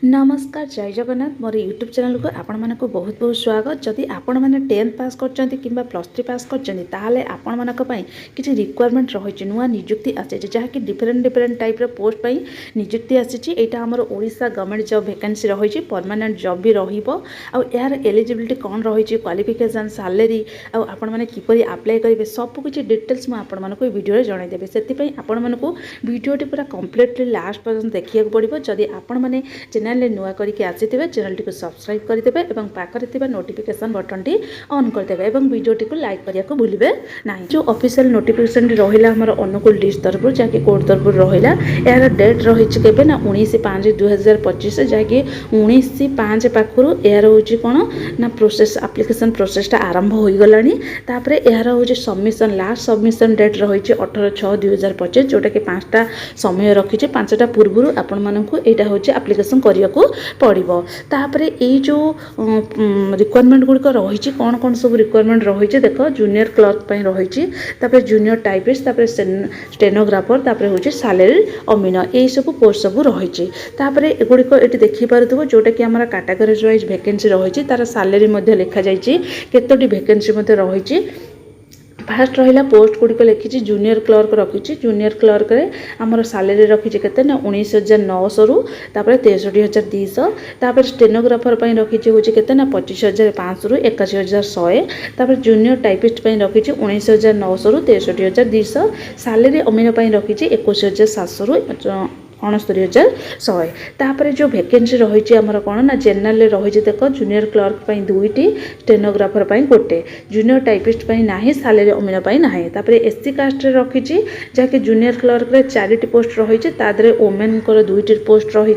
नमस्कार जय जगन्नाथ मोर YouTube channel को आपण मानक बहुत बहुत स्वागत। जदि आपण मैंने 10th पास करछंती किंबा +3 पास करछंती ताहले आपण मानक पई किछि रिक्वायरमेंट रहिछि नुवा नियुक्ति आछि जहा कि डिफरेंट टाइप रो पोस्ट पई नियुक्ति आछि। एटा हमर ओडिशा गवर्नमेंट जॉब वैकेंसी रहिछि परमानेंट जॉब भी रहिबो। आ यार एलिजिबिलिटी कोन रहिछि क्वालिफिकेशन सैलरी आ आपण माने किपरि अप्लाई करिवे सब किछि डिटेल्स म आपण मानक वीडियो रे जणाइ देबे। सेति पई आपण मानक वीडियोटी पूरा कंप्लीटली लास्ट पर्यंत देखिया पड़िबो। जदि आपण माने चैनल नुआ करके आसीथिबे चैनल टी को सब्सक्राइब करदेबे एवं पाखरे थिबा नोटिफिकेशन बटन टी ऑन करदेबे एवं वीडियो टी को लाइक करिया को भूलिबे नाही। जो ऑफिशियल नोटिफिकेशन रहिला हमर अनुकूल डिश तरफ जाके कोड तरफ रहिला यार डेट रहिछ केबे ना 19/5/2025 जाके 19/5 पाखरु यार होची कोन ना प्रोसेस एप्लीकेशन प्रोसेस ता आरंभ होई गलानी। तापरे यार होची सबमिशन लास्ट सबमिशन डेट रहिछ 18/6/2025 जोटा कि 5टा समय रखिछ 5टा पूर्वरु आपण मानकु एटा होची एप्लीकेशन करिया को पड़िबो। तापरे ए जो रिक्वायरमेंट गुड़िक रही कौन कौन सब रिक्वायरमेंट रही देख जूनियर क्लर्क पई रही तापरे जूनियर टाइपिस्ट तापरे स्टेनोग्राफर तापरे होची सैलरी अमीन ए सब पोस्ट सब रही। तापरे एगुड़िक ये देखि पारुथबो जोटा कि हमरा कैटेगरी वाइज वैकेंसी रही तार सैलरी मध्ये लिखा जाइछि केतोटी वैकेंसी मध्ये रही। फास्ट रहा पोस्ट गुड़िक लिखी जूनियर क्लर्क रखी जूनियर क्लर्क रे आमर सैलरी रखी केते ना 19,900 रु तापर 63,200 तापर स्टेनोग्राफर पई रखी हूँ केते ना 25,500 रु 81,100 तापर जूनियर टाइपिस्ट पई रखी 19,900 रु 63,200 सैलरी अमीन पई रखी 21,700 रु 69,100 तापर जो वैकेंसी रही आमर कौन ना जेनरल रही देख जूनियर क्लर्क पई 2टी स्टेनोग्राफर पई गोटे जूनियर टाइपिस्ट पई नाही सैलरी अमीन पई नाही। तापर एससी कास्ट रे रखी जहाँकि जूनियर क्लर्क रे 4टी पोस्ट रही तादरे वोमेन को 2टी पोस्ट रही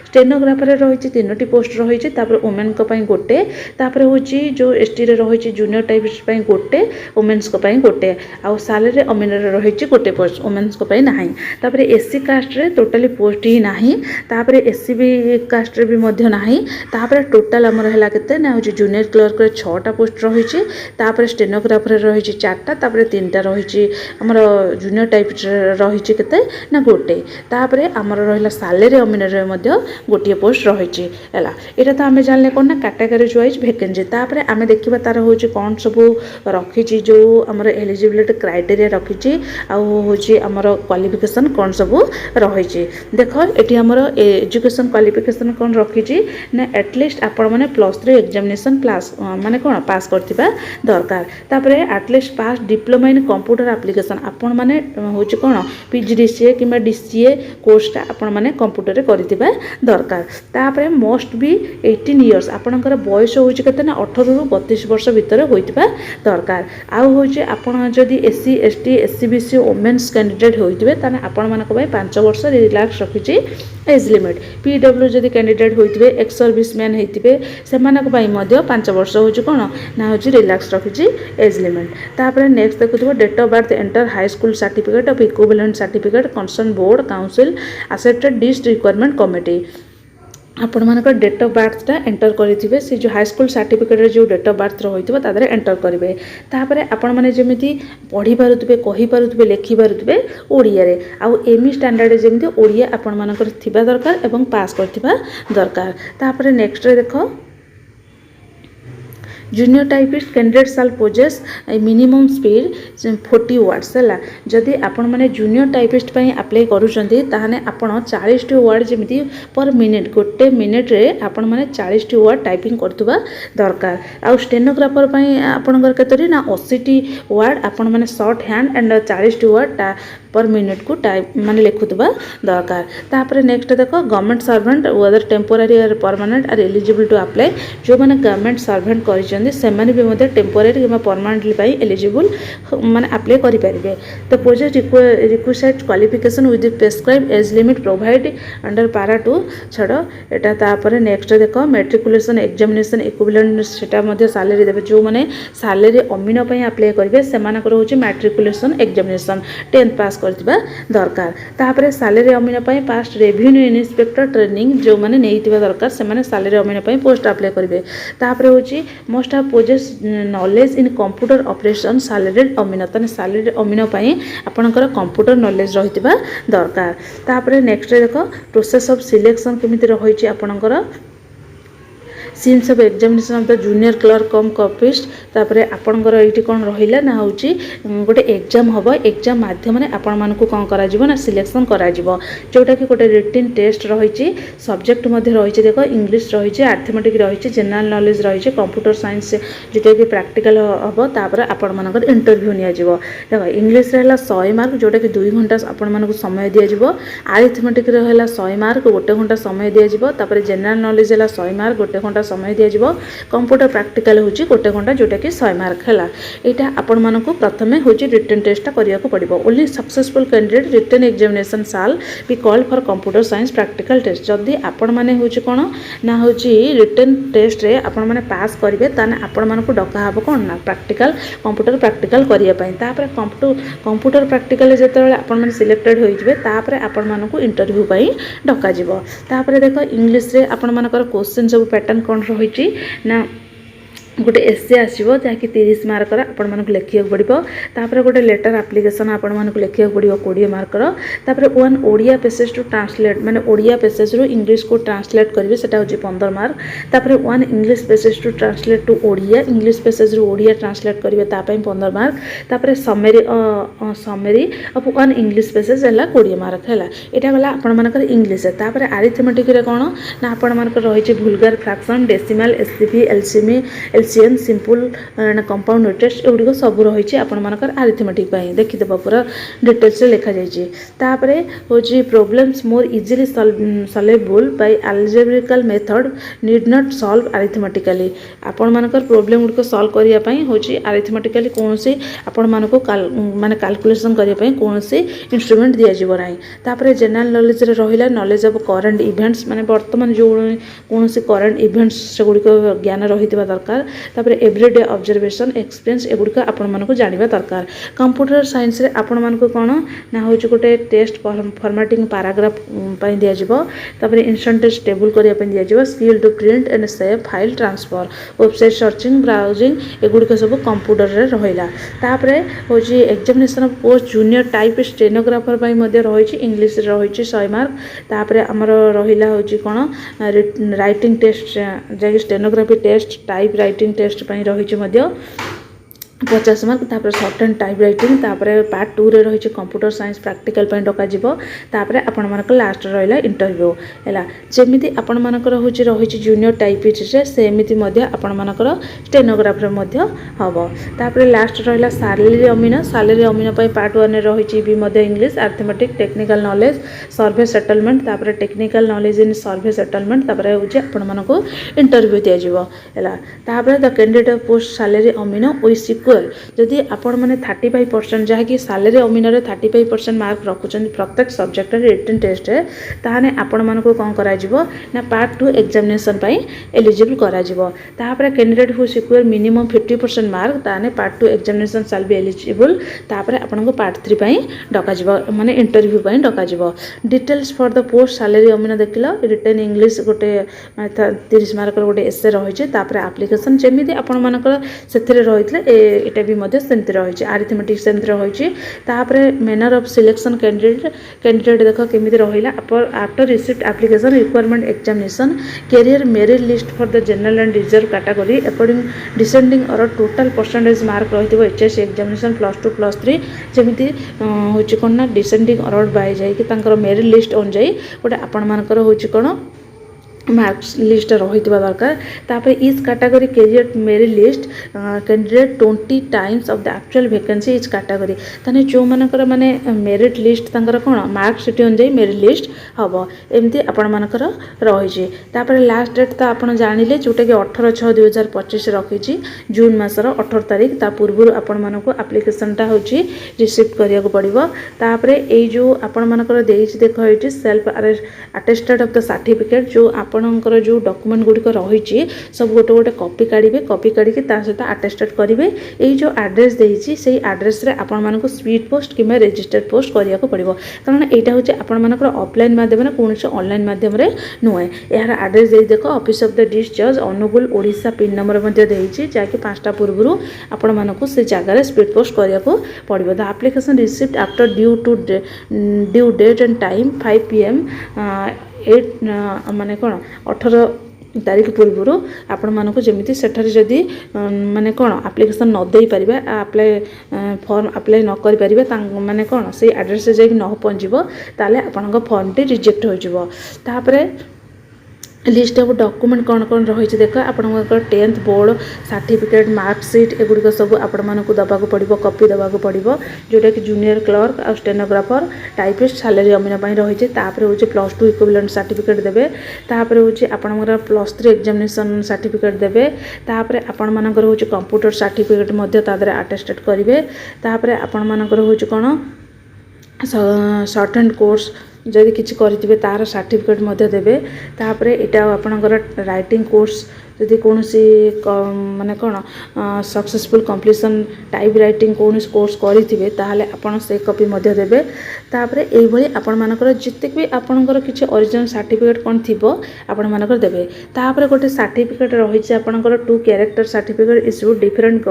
स्टेनोग्राफर रे रही 3टी पोस्ट रही तापर वोमेन को पई गोटे तापर होची जो एसटी रे रही जूनियर टाइपिस्ट पई गोटे वोमेन्स को पई गोटे आ सैलरी अमीन रे रही गोटे पोस्ट वोमेन्स को पई नाही। तापर एससी कास्ट रे टोटली पोस्ट ही नाही तापर एससी भी कास्ट रे भी मध्य नाही। तापर टोटल हमर हला केते ना होची जूनियर क्लर्क रे 6टा पोस्ट रही तापर स्टेनोग्राफर रही 4टा तापर 3टा रही हमर जूनियर टाइपिस्ट रही केते ना गोटे तापर हमर रहला सैलरी अमीन रे मध्य गोटे पोस्ट रही हला। एटा तो हमें जानले कोन ना कैटेगरी वाइज वैकेंसी। तापर हमें देखिबा तार होची कोन सब रखी जो हमर एलिजिबिलिटी क्राइटेरिया रखी आ होची हमर क्वालिफिकेशन कोन सब रही देख ये आमर एजुकेशन क्वालिफिकेशन कौन रखी ना एटलिस्ट आपण मैंने +3 एग्जामिनेशन क्लास माने कौन पास करथिबा दरकार। तापर at least pass diploma in computer application आपण मैंने होची कौन पीजीडीसीए कि डीसीए कोर्सटा आपण मैंने कंप्यूटर रे करथिबा दरकार। तापर मोस्ट भी 18 इयर्स आपणकर बयस होची केते ना 18 रु 32 वर्ष भितर होइतिबा दरकार। आ होची आपण जदी SC ST SC BC women's candidate होइतिबे ताने आपण मानक भाई 5 वर्ष रिलैक्स रखी एज लिमिट पीडब्ल्यू जदि कैंडिडेट होइतिबे एक्स सर्विसमैन होइतिबे सेमानक पई मध्य 5 वर्ष होची कोन ना होची रिलैक्स रखी एज लिमिट। तापर नेक्स्ट देखुथबो date of birth enter high school certificate of equivalent certificate concern board council accepted डिस्ट रिक्वायरमेंट कमिटी आपण मानक डेट ऑफ बर्थटा एंटर करेंगे से जो हाई स्कूल सर्टिफिकेट जो डेट ऑफ बर्थ रही तादरे एंटर करेंगे। तापर आपण मैंने जमी पढ़ी पारुथबे कहि पारुथबे लिखि पारुथबे ओडिया रे आउ एमी स्टैंडर्ड जमी ओडिया आपण मानकर थिबा दरकार एवं पास करथिबा दरकार। तापर नेक्स्ट रे देखो जूनियर टाइपिस्ट कैंडिडेट साल पोजेस मिनिमम स्पीड 40 वर्ड्स है जदि आपण माने जूनियर टाइपिस्ट पई अप्लाई करूछंती ताहाने आपण 40 वर्ड जेमिति पर मिनिट गोटे मिनिट रे आपण माने 40 वर्ड टाइपिंग करथुबा दरकार। आ स्टेनोग्राफर पई आपणकर केतरी ना 80 वर्ड आपण माने shorthand and 40 word per minute को टाइप माने लिखुतबा दरकार। तापर नेक्स्ट देखो गवर्नमेंट सर्वेंट वेदर टेम्पोरारी और permanent are eligible to apply जो माने गवर्नमेंट सर्वेंट करिसेंती सेमाने भी मते टेम्पोरारी किबा परमानेंटली पई एलिजिबल माने अप्लाई करि परिबे। तो project requisite qualification with prescribe age limit provide under para 2 छड़ एटा। तापर नेक्स्ट देखो मैट्रिकुलेशन एग्जामिनेशन इक्विवेलेंट सेटा मते सैलरी देबे जो माने सैलरी अमीन पई अप्लाई करिवे सेमानकर होची मैट्रिकुलेशन एग्जामिनेशन 10th पास करथिबा दरकार। तापर सैलरी अमीन पई पास्ट रेवेन्यू इन्स्पेक्टर ट्रेनिंग जो माने नेइतिबा दरकार से माने सैलरी अमीन पई पोस्ट अप्लाई करिवे। तापर होची most of possess knowledge in computer operation salary अमीन तने सैलरी अमीन पई आपनकर कंप्यूटर नॉलेज रहितिबा दरकार। तापर नेक्स्ट देखो प्रोसेस ऑफ सिलेक्शन केमिति रहिछि आपनकर scenes of examination of the junior clerk come copyist. तापर आपनकर एठी कोन रहिला ना होची गोटे एग्जाम हबो एग्जाम माध्यम ने आपण मानकु कोन करा जिवो ना सिलेक्शन करा जिवो जोटा कि गोटे रिटन टेस्ट रहिछि सब्जेक्ट मध्ये रहिछि देखो इंग्लिश रहिछि अर्थमेटिक रहिछि जनरल नॉलेज रहिछि कंप्यूटर साइंस जोटा कि प्रैक्टिकल हबो। तापर आपण मानकर इंटरव्यू निया जिवो देखो इंग्लिश रहला 100 मार्क जोटा कि 2 घंटा आपण मानकु समय दिया जिवो अर्थमेटिक रहला 100 मार्क 1 घंटा समय दिया जिवो। तापर जनरल नॉलेज रहला 100 मार्क 1 घंटा समय दिया जिवो कंप्यूटर प्रैक्टिकल होची 1 घंटा जोटा कि 100 मार्क हैला। एटा आपण मानकु प्रथमे होची रिटन टेस्ट करिया को पड़िबो only successful candidate written examination shall be called for computer science practical test. जदी आपण माने होची कोन ना होची रिटन टेस्ट रे आपण माने पास करिवे ताने आपण मानकु डका हबो कोन ना प्रैक्टिकल कंप्यूटर प्रैक्टिकल करिया पई। तापर कंप्यूटर प्रैक्टिकल जेतेबेले आपण माने सिलेक्टेड होई जिवे तापर आपण मानकु इंटरव्यू पई डका जिवो। तापर देखो इंग्लिश रे आपण मानकर क्वेश्चन सब पैटर्न कोन रहिछि ना गोटे एसे आसो जहाँकि 30 मार्कर आपण मानक लिखिया पड़ो। तापर गोटे लेटर एप्लिकेशन आपण मानक लिखिया पड़ो 20 मार्कर। तापर 1 ओडिया पेसेज टू ट्रांसलेट माने ओडिया पेसेज रू इंग्लिश को ट्रांसलेट करेंगे सेटा होची 15 मार्क। तापर 1 English passage to translate to Odia English passage रू ओडिया ट्रांसलेट करेंगे तापई 15 मार्क। तापर समरी ऑफ 1 इंग्लिश पेसेज है 20 मार्क है। यहाँ गला आपण मानकर इंग्लिश। तापर अरिथमेटिक रे कोन ना आपण मानकर रही भुलगार fraction decimal SCP LCM LCM simple compound test एगुड़ी सब रही आपण मानकर अरिथमेटिक देखीदेव पूरा डिटेल्स लिखा जाइए। तापर होची problems more easily solvable by algebraical method need not solve arithmetically आपण मानकर प्रॉब्लम गुड़िक सॉल्व करने पई होची अरिथमेटिकली कौन सी आपण मानक माने कैलकुलेशन करने पई कौन सी इंस्ट्रूमेंट दिया जिवो नाही। तापर जनरल नॉलेज रे रहिला नॉलेज ऑफ करंट इवेंट्स माने वर्तमान जो कौन सी करंट इवेंट्स से गुड़िक ज्ञान रहितबा दरकार। तापर एवरीडे ऑब्जर्वेशन एक्सपीरियंस एगुड़िक आपण मानक जानिबा दरकार। कंप्यूटर साइंस रे आपण मानक कोन ना होची गोटे टेस्ट फॉर्मेटिंग पैराग्राफ पई दिया जिवो। तापर इंस्टेंट टेस्ट टेबल करिया पई दिया जिवो skill to print and save file transfer website searching browsing एगुड़िक सब कंप्यूटर रे रहिला। तापर होची examination of post junior type stenographer पई मध्ये रहिछि इंग्लिश रे रहिछि 100 मार्क। तापर हमर रहिला होची कोन राइटिंग टेस्ट जे stenography test type writing test पई रहिछि मध्ये 50 मार्क। तापर शॉर्ट एंड टाइप राइटिंग तापर पार्ट 2 रे रहिछि कंप्यूटर साइंस प्रैक्टिकल पई डका जिवो। तापर आपण मानक लास्ट रहिला इंटरव्यू हैला जेमिति आपण मानकर होछि रहिछि जूनियर टाइपिस्ट रे सेमिति मध्ये आपण मानकर स्टेनोग्राफर मध्ये हबो। तापर लास्ट रहिला सैलरी अमीन पई पार्ट 1 रे रहिछि बी मध्ये English arithmetic technical knowledge survey settlement तापर technical knowledge in survey settlement तापर होछि आपण मानको इंटरव्यू दिया जिवो हैला। तापर द कैंडिडेट पोस्ट सैलरी अमीन वी सिक्योर जदि आपण माने 35% जहाँकि सैलरी अमीन रे 35% मार्क रखुचन प्रत्येक सब्जेक्ट रे रिटन टेस्ट रे ताहाने आपण मानको कोन करा जिवो ना पार्ट 2 एग्जामिनेशन पई एलिजिबल करा जिवो। तापर candidate who secure minimum 50% mark ताहाने part 2 examination shall be eligible. तापर आपण को पार्ट 3 पई डका जिवो माने इंटरव्यू पई डका जिवो। Details for the post salary अमीन देखिलो रिटन इंग्लिश गोटे 30 मार्क गोटे एसे रही है। तापर एप्लिकेशन जमीती आपण मानकर सेथिरे रहितले एटा भी मध्य सेमती रही अरिथमेटिक सेमती रही। तापर मैनर ऑफ सिलेक्शन कैंडिडेट देख केमी रहा after received application requirement examination career merit list for the general and reserve category according descending और टोटल परसेंटेज मार्क रही एचएससी एग्जामिनेशन +2 +3 जमीती हूँ कौन ना डिसेंडिंग अराउंड बाय जाकि मेरिट लिस्ट अनुजाई गोटे आपण मानकर हूँ कौन मार्क्स लिस्ट रही दरकार। तापर each category career merit list candidate 20 times of the actual vacancy each category ताने जो मानकर माने मेरिट लिस्ट तांकर कोन मार्क सिट अनुजाई मेरिट लिस्ट हबो एमती आपण मानकर रही। तापर लास्ट डेट तो आपण जानिले जोटा कि 18/6/2025 रखी जून मासर 18 तारीख ता पूर्व आपण मानको एप्लिकेशनटा होची रिसीव करिया को पड़िबो। तापर ए जो आपण मानकर देइछि देखो eighty self attested of the certificate जो आपणकर जो डॉक्यूमेंट गुड़िक रही सब गोटे गोटे कॉपी काढ़े कॉपी काढ़ी सहित अटेस्टेड करेंगे ये जो एड्रेस देती से एड्रेस रे आपण मानक स्पीड पोस्ट कि रजिस्टर्ड पोस्ट करने को पड़ो कारण यहाँ हूँ आपर ऑफलाइन माध्यम कौन ऑनलाइन माध्यम नुहे यार एड्रेस दे देख ऑफिस ऑफ द डिस्ट्रिक्ट जज अनुगुल ओडिशा पिन नंबर जहाँकि 5टा पूर्व आपण मानक से जगह स्पीड पोस्ट करने को पड़ो the application received after due date and time 5 PM 8 माने कौन 18 तारीख पूर्व आपण मानक जमी सेठार जदि माने कौन एप्लिकेशन न दे पारिबा अप्लाई फॉर्म अप्लाई न करि पारिबा माने कौन से एड्रेस से जाई न पहुँचब ताले आपन फॉर्म टी रिजेक्ट हो जिवो तापरे लिस्ट ऑफ डॉक्यूमेंट कौन कौन रही देख आपंकर 10th बोर्ड सर्टिफिकेट मार्कशीट एगुड़िक सब आपण मानक दबाक पड़ो कॉपी दबाक पड़ो जोटा कि जूनियर क्लर्क आ स्टेनोग्राफर टाइपिस्ट सैलरी अमीन रही हूँ +2 इक्विवेलेंट सर्टिफिकेट देवे तापर हूँ आपंकर +3 एग्जामिनेशन सर्टिफिकेट देवे तापर आपण मानकर हूँ कंप्यूटर सर्टिफिकेट अटेस्टेड करेंगे तापर आपण मानकर हूँ कौन शॉर्ट हैंड कोर्स जदि किसी करेंगे तार सर्टिफिकेट देवे तापर यहाँ आपणकर राइटिंग कोर्स जदि कौन माने कौन सक्सेसफुल कंप्लीशन टाइप राइटिंग कौन कोर्स करेंगे ताहले आपन से कॉपी देवे तापर ये आपण मानकर जिते भी आपणकर किसी ओरिजिनल सर्टिफिकेट कौन थी आपण मानकर देवे तापर गोटे सर्टिफिकेट रही आपणकर 2 character certificate issue different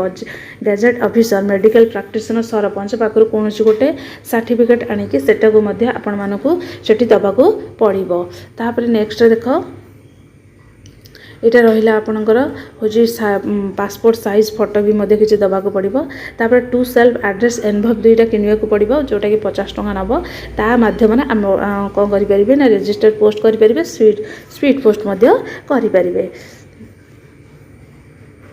gazetted officer medical practitioner sarpanch पाखर कौन गोटे सर्टिफिकेट आनिकी सेटाको आपण मानक सेठी दबाको पड़िबो तापर नेक्स्ट देख यहाँ रहा आपणकर हूँ पासपोर्ट साइज फोटो भी किसी दबाक पड़ो तापर 2 सेल्फ एड्रेस एनवलप 2टा किनिया को पड़ो जोटा कि 50 टंका नब ता माध्यम कौन करेंगे ना रजिस्टर्ड पोस्ट करेंगे स्पीड पोस्ट करेंगे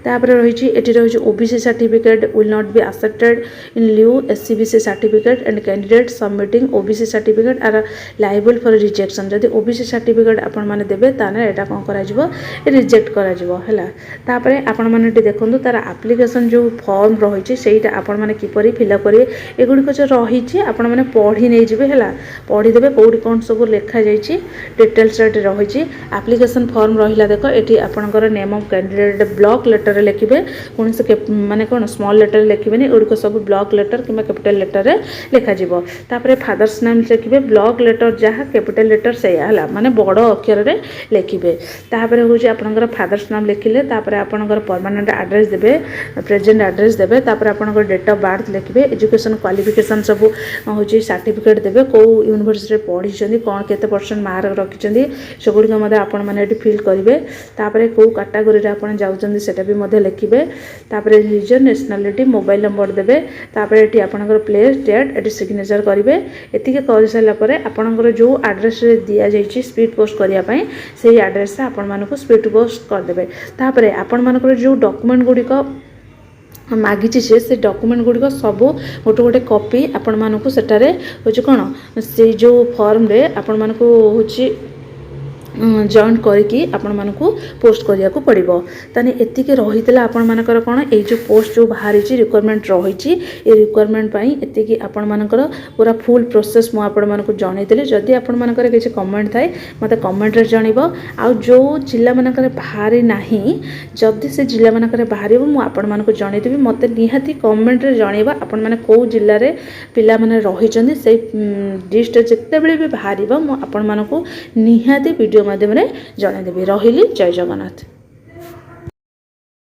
तापर रही OBC certificate will not be accepted in lieu SEBC certificate and candidate submitting OBC certificate are liable for rejection जदि ओबीसी सर्टिफिकेट आपण माने देबे ताने एटा कोन करा जिवो रिजेक्ट करा जिवो हैला तापर आपण माने देखंतु तार एप्लिकेशन जो फॉर्म रही सेटा आपण माने किपरि फिलअप करिवे एगुडी जो रही आपण माने पढ़ी नै जिवे हैला पढ़ी देबे कोडी कोन सब लिखा जाईची डिटेल्स रही एप्लिकेशन फॉर्म रहिला देखो एठी आपणकर name of candidate block letter लिखे कौन से माने कौन स्मॉल लेटर लिखे एगुड़िक सब ब्लॉक लेटर कि कैपिटल लेटर लिखा फादर्स नेम लिखे ब्लॉक लेटर जहाँ कैपिटल लेटर से माने बड़ अक्षर रे लिखे तापर हूँ आपंकर फादर्स नाम लिखिले आपंकर परमानेंट एड्रेस देवे प्रेजेंट एड्रेस देवे आपंकर डेट ऑफ बर्थ लिखे एजुकेशन क्वालिफिकेशन सब हूँ सर्टिफिकेट देवे कौ यूनिवर्सिटी पढ़ी कौन केते % मार्क रखिंट सेगुड़िक आपण मैंने फिल करेंगे तापर कौ कैटेगोरी आप जाऊँच सेटा भी लिखे तापर रिलीजन नेशनलिटी मोबाइल नंबर देवे तापर ये आपंकर प्लेस डेट ये सिग्नेचर करेंगे एति कर सारापर आपंकर जो एड्रेस दि जाइए स्पीड पोस्ट करने से एड्रेस से आपण मानक स्पीड पोस्ट करदे तापर आपण मानकर जो डॉक्यूमेंट गुड़िक मागिची से डॉक्यूमेंट गुड़िक सब गोटे गोटे कॉपी आपण मानक सेटारे हूँ कौन से जो फॉर्म रे आपण मानक हूँ जॉइन करके आपण मानक पोस्ट करिया को पड़ो ताने एतिके रहितला आपण मानकर कोन ए जो पोस्ट जो बाहरी रिक्वायरमेंट रही ए रिक्वायरमेंट पई एतिके आपण मानकर पूरा फुल प्रोसेस मु आपण मानक जणैतले जदि आपण मानकर किछि कमेंट थाए मते कमेंट रे जणिबो आ जो जिल्ला मानकर बाहरी नाही जदि से जिल्ला मानकर बाहरिबो मु आपण मानक जणैतबी मते निहाती कमेंट रे जणैबा आपण माने को जिल्ला रे पिला माने रहिचंदी से लिस्ट जते बेले भी बाहरिबो मु आपण मानक निहाती वीडियो माध्यम जनईदेवी रही जय जगन्नाथ।